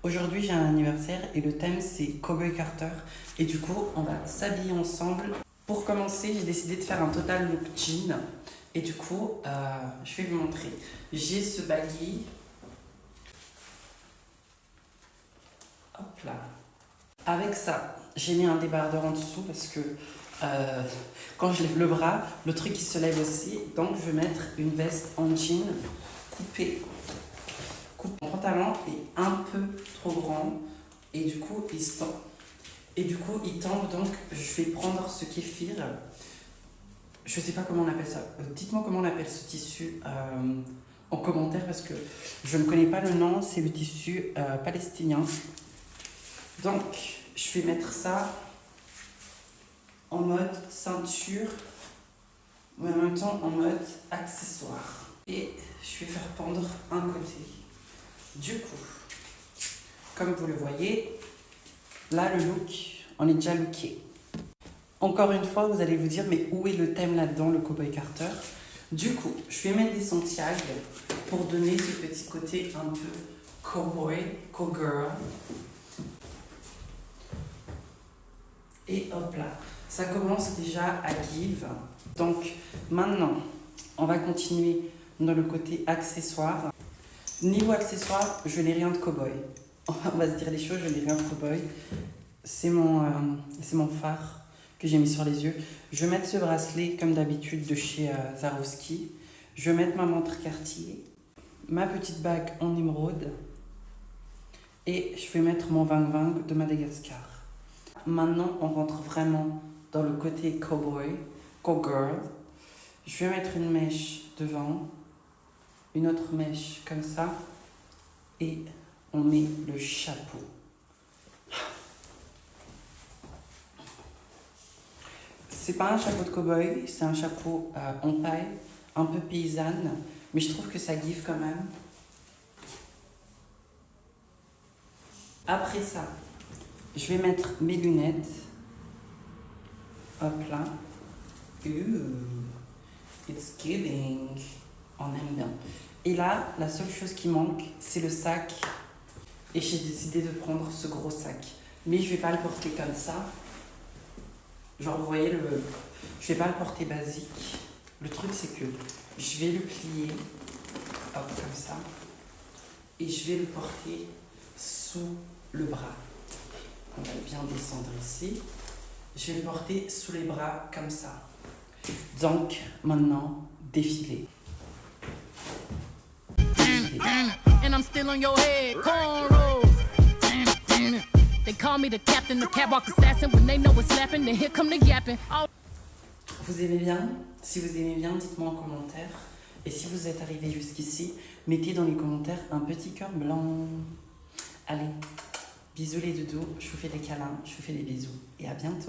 Aujourd'hui, j'ai un anniversaire et le thème c'est Cowboy Carter. Et du coup, on va s'habiller ensemble. Pour commencer, j'ai décidé de faire un total look jean. Et du coup, je vais vous montrer. J'ai ce baggy. Hop là. Avec ça, j'ai mis un débardeur en dessous parce que quand je lève le bras, le truc il se lève aussi. Donc, je vais mettre une veste en jean coupée. Mon pantalon est un peu trop grand et du coup il se tend. Et du coup il tombe, donc je vais prendre ce kéfir. Je sais pas comment on appelle ça. Dites-moi comment on appelle ce tissu en commentaire parce que je ne connais pas le nom. C'est le tissu palestinien. Donc je vais mettre ça en mode ceinture, mais en même temps en mode accessoire. Et je vais faire pendre un côté. Du coup, comme vous le voyez, là le look, on est déjà looké. Encore une fois, vous allez vous dire, mais où est le thème là-dedans, le Cowboy Carter? Du coup, je vais mettre des Santiago pour donner ce petit côté un peu cowboy, cowgirl. Et hop là, ça commence déjà à give. Donc maintenant, on va continuer dans le côté accessoire. Niveau accessoire, je n'ai rien de cowboy. On va se dire les choses, je n'ai rien de cowboy. C'est mon phare que j'ai mis sur les yeux. Je vais mettre ce bracelet, comme d'habitude, de chez Swarovski. Je vais mettre ma montre Cartier, ma petite bague en émeraude. Et je vais mettre mon Vang Vang de Madagascar. Maintenant, on rentre vraiment dans le côté cowboy, cowgirl. Je vais mettre une mèche devant, une autre mèche comme ça. Et on met le chapeau. C'est pas un chapeau de cow-boy, c'est un chapeau en paille, un peu paysanne, mais je trouve que ça give quand même. Après ça, je vais mettre mes lunettes. Hop là. It's giving. On aime bien. Et là, la seule chose qui manque, c'est le sac. Et j'ai décidé de prendre ce gros sac. Mais je vais pas le porter comme ça. Genre, vous voyez, je vais pas le porter basique. Le truc, c'est que je vais le plier, hop, comme ça. Et je vais le porter sous le bras. On va bien descendre ici. Je vais le porter sous les bras, comme ça. Donc, maintenant, défilé. And I'm still on your head, cornrows. They call me the captain, the catwalk assassin. When they know what's slapping, then here come the yapping. Vous aimez bien? Si vous aimez bien, dites-moi en commentaire. Et si vous êtes arrivé jusqu'ici, mettez dans les commentaires un petit cœur blanc. Allez, bisous les doudous, je vous fais des câlins, je vous fais des bisous. Et à bientôt.